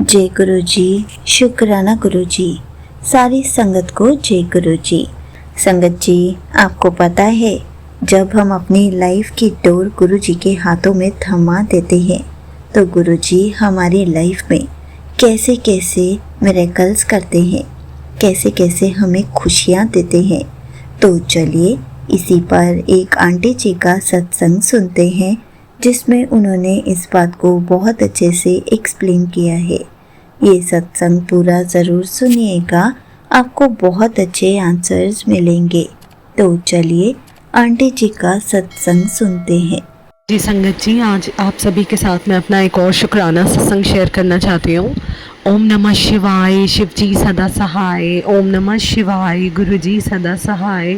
जय गुरु जी। शुक्राना गुरु जी। सारी संगत को जय गुरु जी। संगत जी, आपको पता है, जब हम अपनी लाइफ की डोर गुरु जी के हाथों में थमा देते हैं तो गुरु जी हमारी लाइफ में कैसे कैसे मिरेकल्स करते हैं, कैसे कैसे हमें खुशियाँ देते हैं। तो चलिए इसी पर एक आंटी जी का सत्संग सुनते हैं, जिसमें उन्होंने इस बात को बहुत अच्छे से एक्सप्लेन किया है। ये सत्संग पूरा ज़रूर सुनिएगा, आपको बहुत अच्छे आंसर्स मिलेंगे। तो चलिए आंटी जी का सत्संग सुनते हैं। जी संगत जी, आज आप सभी के साथ मैं अपना एक और शुक्राना सत्संग शेयर करना चाहती हूँ। ओम नमः शिवाय, शिव जी सदा सहाय। ओम नमः शिवाय, गुरु जी सदा सहाय।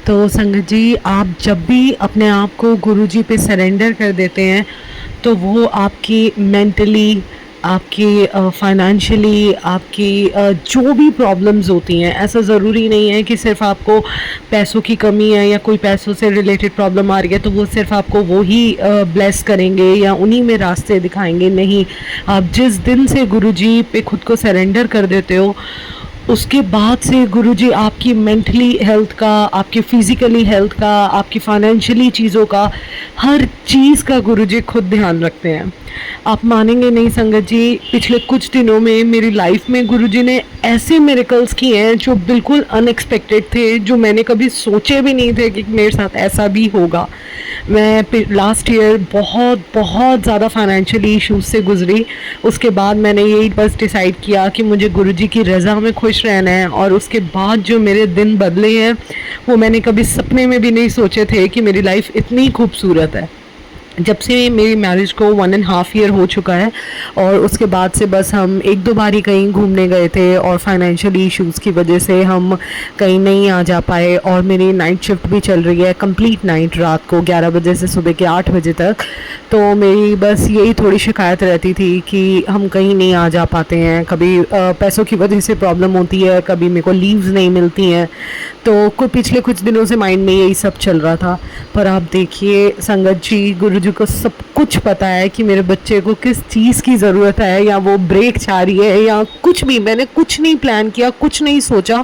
तो संगत जी, आप जब भी अपने आप को गुरु जी पे सरेंडर कर देते हैं तो वो आपकी मेंटली, आपकी फाइनेंशियली, आपकी जो भी प्रॉब्लम्स होती हैं, ऐसा ज़रूरी नहीं है कि सिर्फ आपको पैसों की कमी है या कोई पैसों से रिलेटेड प्रॉब्लम आ रही है तो वो सिर्फ आपको वो ही ब्लेस करेंगे या उन्हीं में रास्ते दिखाएंगे। नहीं, आप जिस दिन से गुरुजी पे खुद को सरेंडर कर देते हो उसके बाद से गुरुजी आपकी मेंटली हेल्थ का, आपकी फ़िज़िकली हेल्थ का, आपकी फाइनेंशियली चीज़ों का, हर चीज़ का गुरुजी खुद ध्यान रखते हैं। आप मानेंगे नहीं संगत जी, पिछले कुछ दिनों में मेरी लाइफ में गुरुजी ने ऐसे मिरेकल्स किए हैं जो बिल्कुल अनएक्सपेक्टेड थे, जो मैंने कभी सोचे भी नहीं थे कि मेरे साथ ऐसा भी होगा। मैं लास्ट ईयर बहुत बहुत ज़्यादा फाइनेंशियली इश्यूज से गुजरी। उसके बाद मैंने यही बस डिसाइड किया कि मुझे गुरुजी की रज़ा में खुश रहना है, और उसके बाद जो मेरे दिन बदले हैं वो मैंने कभी सपने में भी नहीं सोचे थे कि मेरी लाइफ इतनी खूबसूरत है। जब से मेरी मैरिज को 1.5 ईयर हो चुका है, और उसके बाद से बस हम एक दो बार ही कहीं घूमने गए थे, और फाइनेंशियल इश्यूज़ की वजह से हम कहीं नहीं आ जा पाए। और मेरी नाइट शिफ्ट भी चल रही है, कंप्लीट नाइट, रात को 11 बजे से सुबह के 8 बजे तक। तो मेरी बस यही थोड़ी शिकायत रहती थी कि हम कहीं नहीं आ जा पाते हैं, कभी पैसों की वजह से प्रॉब्लम होती है, कभी मेरे को लीव्स नहीं मिलती हैं। तो पिछले कुछ दिनों से माइंड में यही सब चल रहा था। पर आप देखिए संगत जी, गुरुजी को सब कुछ पता है कि मेरे बच्चे को किस चीज़ की ज़रूरत है, या वो ब्रेक चाह रही है या कुछ भी। मैंने कुछ नहीं प्लान किया, कुछ नहीं सोचा।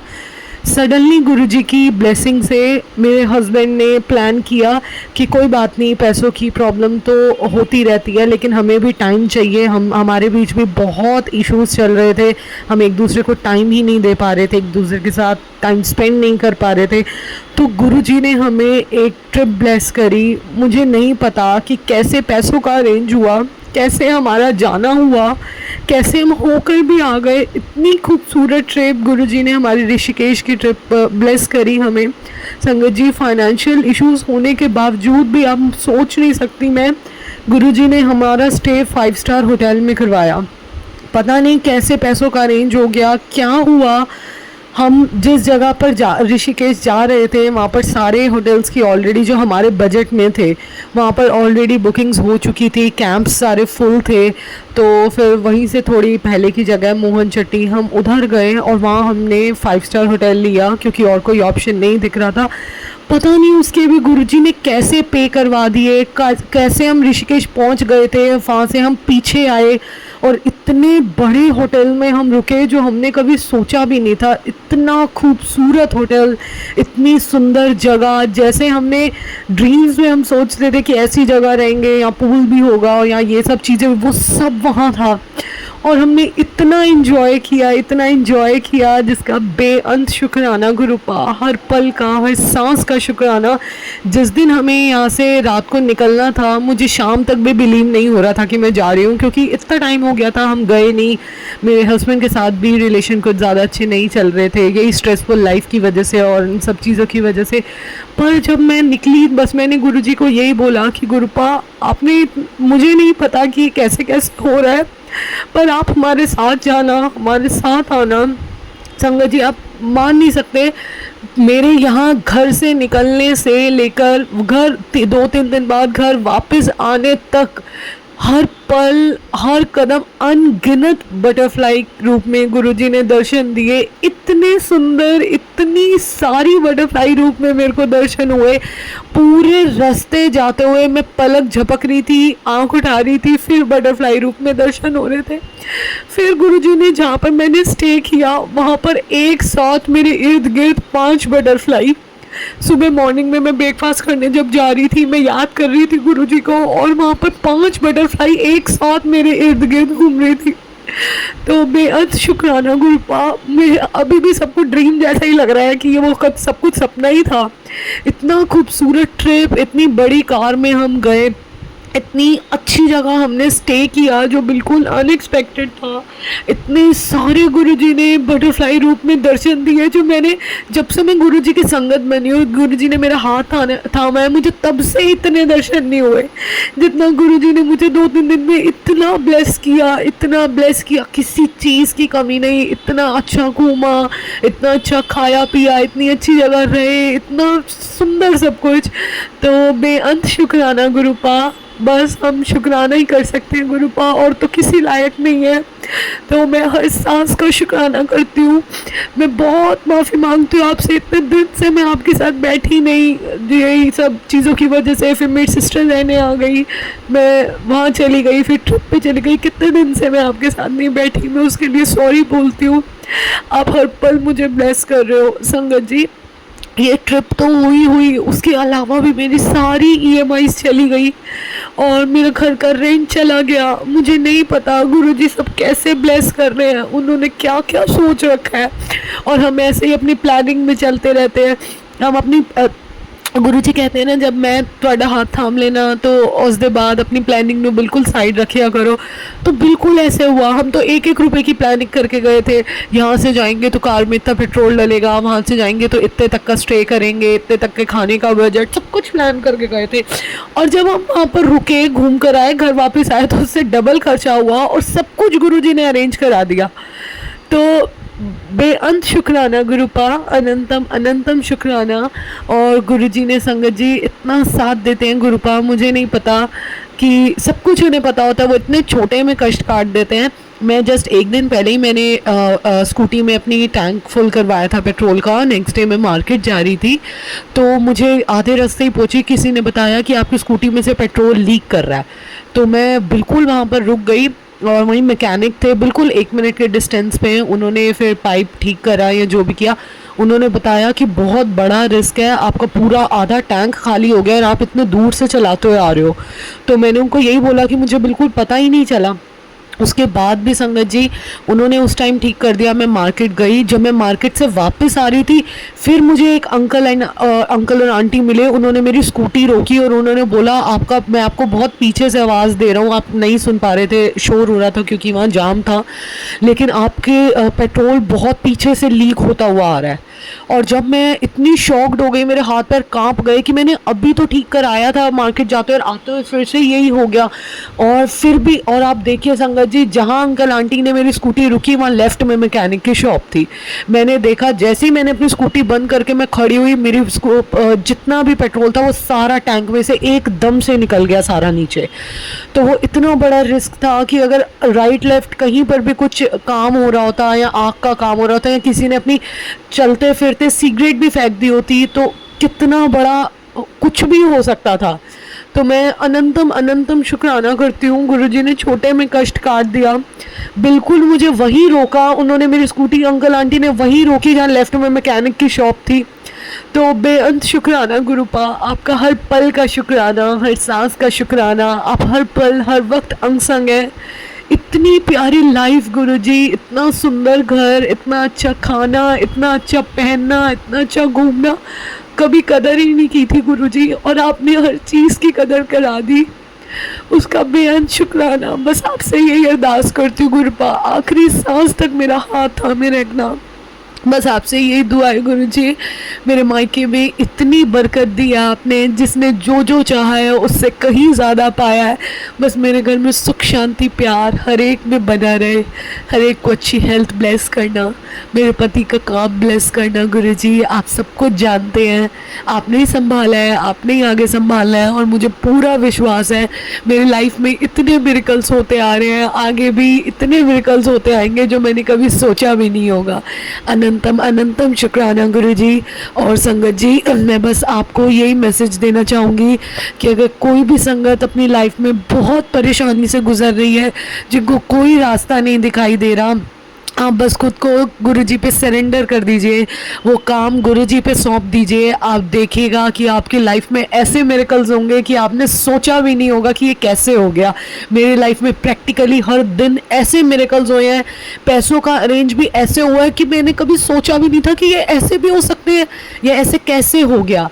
सडनली गुरुजी की ब्लेसिंग से मेरे हस्बैंड ने प्लान किया कि कोई बात नहीं, पैसों की प्रॉब्लम तो होती रहती है लेकिन हमें भी टाइम चाहिए। हमारे बीच में बहुत इश्यूज चल रहे थे, हम एक दूसरे को टाइम ही नहीं दे पा रहे थे, एक दूसरे के साथ टाइम स्पेंड नहीं कर पा रहे थे। तो गुरुजी ने हमें एक ट्रिप ब्लेस करी। मुझे नहीं पता कि कैसे पैसों का अरेंज हुआ, कैसे हमारा जाना हुआ, कैसे हम होकर भी आ गए। इतनी खूबसूरत ट्रिप गुरुजी ने हमारी ऋषिकेश की ट्रिप ब्लेस करी हमें। संगत जी, फाइनेंशियल इश्यूज होने के बावजूद भी आप सोच नहीं सकती मैं, गुरुजी ने हमारा स्टे 5 स्टार होटल में करवाया। पता नहीं कैसे पैसों का अरेंज हो गया, क्या हुआ। हम जिस जगह पर ऋषिकेश जा रहे थे वहाँ पर सारे होटल्स की ऑलरेडी, जो हमारे बजट में थे, वहाँ पर ऑलरेडी बुकिंग्स हो चुकी थी, कैंप्स सारे फुल थे। तो फिर वहीं से थोड़ी पहले की जगह मोहन चट्टी, हम उधर गए और वहाँ हमने 5 स्टार होटल लिया क्योंकि और कोई ऑप्शन नहीं दिख रहा था। पता नहीं उसके भी गुरुजी ने कैसे पे करवा दिए, कैसे हम ऋषिकेश पहुंच गए थे, वहाँ से हम पीछे आए और इतने बड़े होटल में हम रुके जो हमने कभी सोचा भी नहीं था। इतना खूबसूरत होटल, इतनी सुंदर जगह, जैसे हमने ड्रीम्स में हम सोचते थे कि ऐसी जगह रहेंगे, यहाँ पूल भी होगा या ये सब चीज़ें, वो सब वहाँ था। और हमने इतना इन्जॉय किया, इतना इन्जॉय किया, जिसका बेअंत शुक्राना गुरुपा, हर पल का, हर सांस का शुक्राना। जिस दिन हमें यहाँ से रात को निकलना था, मुझे शाम तक भी बिलीव नहीं हो रहा था कि मैं जा रही हूँ, क्योंकि इतना टाइम हो गया था हम गए नहीं। मेरे हस्बैंड के साथ भी रिलेशन कुछ ज़्यादा अच्छे नहीं चल रहे थे, यही स्ट्रेसफुल लाइफ की वजह से और इन सब चीज़ों की वजह से। पर जब मैं निकली, बस मैंने गुरुजी को यही बोला कि गुरुपा, आपने, मुझे नहीं पता कि कैसे कैसे हो रहा है, पर आप हमारे साथ जाना, हमारे साथ आना। संगत जी, आप मान नहीं सकते, मेरे यहाँ घर से निकलने से लेकर घर 2-3 दिन बाद घर वापस आने तक, हर पल, हर कदम अनगिनत बटरफ्लाई रूप में गुरुजी ने दर्शन दिए। इतने सुंदर, इतनी सारी बटरफ्लाई रूप में मेरे को दर्शन हुए। पूरे रास्ते जाते हुए मैं पलक झपक रही थी, आंख उठा रही थी, फिर बटरफ्लाई रूप में दर्शन हो रहे थे। फिर गुरुजी ने जहाँ पर मैंने स्टे किया वहाँ पर एक साथ मेरे इर्द गिर्द 5 बटरफ्लाई। सुबह मॉर्निंग में मैं ब्रेकफास्ट करने जब जा रही थी, मैं याद कर रही थी गुरुजी को, और वहाँ पर 5 बटरफ्लाई एक साथ मेरे इर्द गिर्द घूम रही थी। तो बेहद शुक्राना गुरुपा। मैं अभी भी सबको ड्रीम जैसा ही लग रहा है कि ये वो कब सब कुछ सपना ही था। इतना खूबसूरत ट्रिप, इतनी बड़ी कार में हम गए, इतनी अच्छी जगह हमने स्टे किया जो बिल्कुल अनएक्सपेक्टेड था। इतने सारे गुरुजी ने बटरफ्लाई रूप में दर्शन दिए जो मैंने, जब से मैं गुरुजी की संगत बनी हूँ, गुरुजी ने मेरा हाथ थामा है, मुझे तब से इतने दर्शन नहीं हुए जितना गुरुजी ने मुझे 2-3 दिन में इतना ब्लेस किया, इतना ब्लेस किया। किसी चीज़ की कमी नहीं, इतना अच्छा घूमा, इतना अच्छा खाया पिया, इतनी अच्छी जगह रहे, इतना सुंदर सब कुछ। तो बेअंत शुक्राना गुरुपा। बस हम शुक्राना ही कर सकते हैं गुरुपा, और तो किसी लायक नहीं है। तो मैं हर सांस का शुक्राना करती हूँ। मैं बहुत माफ़ी मांगती हूँ आपसे, इतने दिन से मैं आपके साथ बैठी नहीं, यही सब चीज़ों की वजह से। फिर मेरी सिस्टर रहने आ गई, मैं वहाँ चली गई, फिर ट्रिप पे चली गई। कितने दिन से मैं आपके साथ नहीं बैठी, मैं उसके लिए सॉरी बोलती हूँ। आप हर पल मुझे ब्लेस कर रहे हो संगत जी। ये ट्रिप तो हुई, उसके अलावा भी मेरी सारी EMIs चली गई और मेरा घर का रेंट चला गया। मुझे नहीं पता गुरुजी सब कैसे ब्लेस कर रहे हैं, उन्होंने क्या क्या सोच रखा है। और हम ऐसे ही अपनी प्लानिंग में चलते रहते हैं। हम अपनी गुरुजी कहते हैं ना, जब मैं ਤੁਹਾਡਾ हाथ थाम लेना तो उस दे बाद अपनी प्लानिंग में बिल्कुल साइड रखिया करो। तो बिल्कुल ऐसे हुआ। हम तो 1-1 रुपए की प्लानिंग करके गए थे। यहाँ से जाएंगे तो कार में इतना पेट्रोल डलेगा, वहाँ से जाएंगे तो इतने तक का स्टे करेंगे, इतने तक के खाने का बजट, सब कुछ प्लान करके गए थे। और जब हम वहाँ पर रुके, घूम कर आए, घर वापस आए तो उससे डबल खर्चा हुआ और सब कुछ गुरुजी ने अरेंज करा दिया। तो बेअंत शुक्राना गुरुपा, अनंतम अनंतम शुक्राना। और गुरुजी ने संगत जी इतना साथ देते हैं गुरुपा, मुझे नहीं पता कि सब कुछ उन्हें पता होता है, वो इतने छोटे में कष्ट काट देते हैं। मैं जस्ट 1 दिन पहले ही मैंने स्कूटी में अपनी टैंक फुल करवाया था पेट्रोल का। नेक्स्ट डे मैं मार्केट जा रही थी तो मुझे आधे रास्ते ही पहुंची, किसी ने बताया कि आपकी स्कूटी में से पेट्रोल लीक कर रहा है। तो मैं बिल्कुल वहाँ पर रुक गई और वहीं मैकेनिक थे बिल्कुल 1 मिनट के डिस्टेंस पे। उन्होंने फिर पाइप ठीक करा या जो भी किया। उन्होंने बताया कि बहुत बड़ा रिस्क है, आपका पूरा आधा टैंक खाली हो गया और आप इतने दूर से चलाते हुए आ रहे हो। तो मैंने उनको यही बोला कि मुझे बिल्कुल पता ही नहीं चला। उसके बाद भी संगत जी उन्होंने उस टाइम ठीक कर दिया। मैं मार्केट गई, जब मैं मार्केट से वापस आ रही थी फिर मुझे एक अंकल और आंटी मिले। उन्होंने मेरी स्कूटी रोकी और उन्होंने बोला मैं आपको बहुत पीछे से आवाज़ दे रहा हूँ, आप नहीं सुन पा रहे थे, शोर हो रहा था क्योंकि वहाँ जाम था, लेकिन आपके पेट्रोल बहुत पीछे से लीक होता हुआ आ रहा है। और जब मैं इतनी शॉक्ड हो गई, मेरे हाथ पैर कांप गए कि मैंने अभी तो ठीक कर आया था मार्केट जाते और आते हुए फिर से यही हो गया। और फिर भी, और आप देखिए संगत जी, जहाँ अंकल आंटी ने मेरी स्कूटी रुकी वहाँ लेफ्ट में मैकेनिक की शॉप थी। मैंने देखा, जैसे ही मैंने अपनी स्कूटी बंद करके मैं खड़ी हुई, मेरी जितना भी पेट्रोल था वो सारा टैंक में से एकदम से निकल गया सारा नीचे। तो वो इतना बड़ा रिस्क था कि अगर राइट लेफ्ट कहीं पर भी कुछ काम हो रहा होता या आग का काम हो रहा होता या किसी ने अपनी चलते फिरते सिगरेट भी फेंक दी होती तो कितना बड़ा कुछ भी हो सकता था। तो मैं अनंतम अनंतम शुक्राना करती हूँ, गुरुजी ने छोटे में कष्ट काट दिया। बिल्कुल मुझे वहीं रोका, उन्होंने मेरी स्कूटी अंकल आंटी ने वहीं रोकी जहाँ लेफ्ट में मैकेनिक की शॉप थी। तो बेअंत शुक्राना गुरुपा, आपका हर पल का शुक्राना, हर सांस का शुक्राना। आप हर पल हर वक्त अंग संग है। इतनी प्यारी लाइफ गुरुजी, इतना सुंदर घर, इतना अच्छा खाना, इतना अच्छा पहनना, इतना अच्छा घूमना, कभी कदर ही नहीं की थी गुरुजी, और आपने हर चीज़ की कदर करा दी। उसका बेअंत शुक्राना। बस आपसे यही अरदास करती हूँ गुरुपा, आखिरी सांस तक मेरा हाथ थामे रखना। बस आपसे यही दुआ है गुरुजी। मेरे मायके में इतनी बरकत दी है आपने, जिसने जो जो चाहा है उससे कहीं ज़्यादा पाया है। बस मेरे घर में सुख शांति प्यार हर एक में बना रहे, हर एक को अच्छी हेल्थ ब्लेस करना, मेरे पति का काम ब्लेस करना। गुरुजी आप सब कुछ जानते हैं, आपने ही संभाला है, आपने ही आगे संभालना है, और मुझे पूरा विश्वास है मेरी लाइफ में इतने मिरेकल्स होते आ रहे हैं, आगे भी इतने मिरेकल्स होते आएंगे जो मैंने कभी सोचा भी नहीं होगा। अनंत अनंतम अनंतम शुक्राना गुरुजी। और संगत जी, मैं बस आपको यही मैसेज देना चाहूँगी कि अगर कोई भी संगत अपनी लाइफ में बहुत परेशानी से गुजर रही है, जिनको कोई रास्ता नहीं दिखाई दे रहा, आप बस खुद को गुरुजी पे सरेंडर कर दीजिए, वो काम गुरुजी पे सौंप दीजिए। आप देखिएगा कि आपकी लाइफ में ऐसे मिरेकल्स होंगे कि आपने सोचा भी नहीं होगा कि ये कैसे हो गया। मेरी लाइफ में प्रैक्टिकली हर दिन ऐसे मिरेकल्स हुए हैं, पैसों का अरेंज भी ऐसे हुआ है कि मैंने कभी सोचा भी नहीं था कि ये ऐसे भी हो सकते हैं, ये ऐसे कैसे हो गया।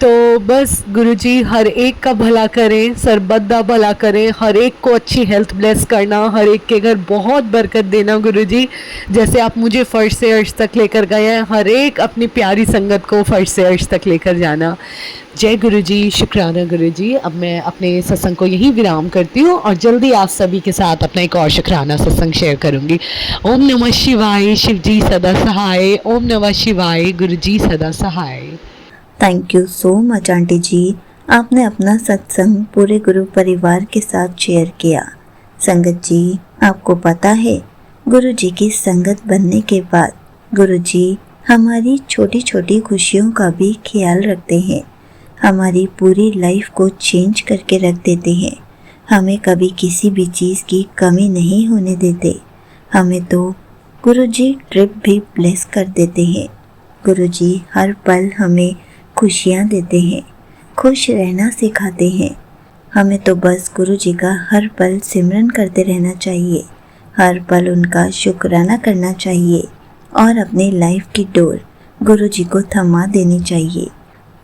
तो बस गुरुजी हर एक का भला करें, सरबत दा भला करें, हर एक को अच्छी हेल्थ ब्लेस करना, हर एक के घर बहुत बरकत देना गुरुजी। जैसे आप मुझे फर्श से अर्श तक लेकर गए हैं, हर एक अपनी प्यारी संगत को फर्श से अर्श तक लेकर जाना। जय गुरुजी, शुक्राना गुरुजी। अब मैं अपने सत्संग को यहीं विराम करती हूँ और जल्दी आप सभी के साथ अपना एक और शुक्राना सत्संग शेयर करूँगी। ओम नमः शिवाय, शिव जी सदा सहाय। ओम नमः शिवाय, गुरुजी सदा सहाय। Thank you so much aunty ji, आपने अपना सत्संग पूरे गुरु परिवार के साथ शेयर किया। संगत जी, आपको पता है, गुरु जी की संगत बनने के बाद गुरु जी हमारी छोटी छोटी खुशियों का भी ख्याल रखते हैं, हमारी पूरी लाइफ को चेंज करके रख देते हैं। हमें कभी किसी भी चीज़ की कमी नहीं होने देते। हमें तो गुरु जी ट्रिप भी ब्लेस कर देते हैं। गुरु जी हर पल हमें खुशियाँ देते हैं, खुश रहना सिखाते हैं। हमें तो बस गुरु जी का हर पल सिमरन करते रहना चाहिए, हर पल उनका शुक्राना करना चाहिए और अपनी लाइफ की डोर गुरु जी को थमा देनी चाहिए,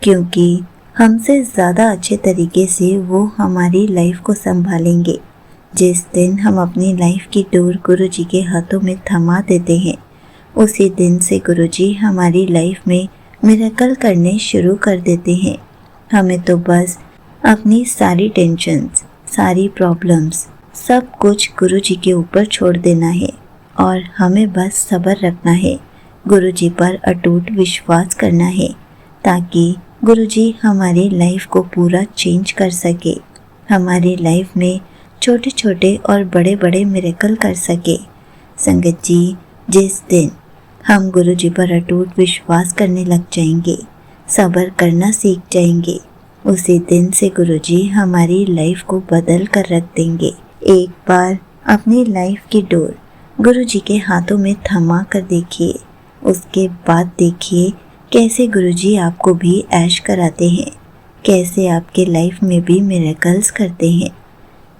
क्योंकि हमसे ज़्यादा अच्छे तरीके से वो हमारी लाइफ को संभालेंगे। जिस दिन हम अपनी लाइफ की डोर गुरु जी के हाथों में थमा देते हैं, उसी दिन से गुरु जी हमारी लाइफ में मिरेकल करने शुरू कर देते हैं। हमें तो बस अपनी सारी टेंशन्स, सारी प्रॉब्लम्स, सब कुछ गुरु जी के ऊपर छोड़ देना है और हमें बस सब्र रखना है, गुरु जी पर अटूट विश्वास करना है, ताकि गुरु जी हमारी लाइफ को पूरा चेंज कर सके, हमारी लाइफ में छोटे छोटे और बड़े बड़े मिरेकल कर सके। संगत जी, जिस दिन हम गुरु जी पर अटूट विश्वास करने लग जाएंगे, सब्र करना सीख जाएंगे, उसी दिन से गुरु जी हमारी लाइफ को बदल कर रख देंगे। एक बार अपनी लाइफ की डोर गुरु जी के हाथों में थमा कर देखिए, उसके बाद देखिए कैसे गुरु जी आपको भी ऐश कराते हैं, कैसे आपके लाइफ में भी मिरेकल्स करते हैं।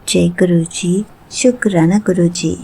जय गुरु जी, शुक्राना गुरु जी।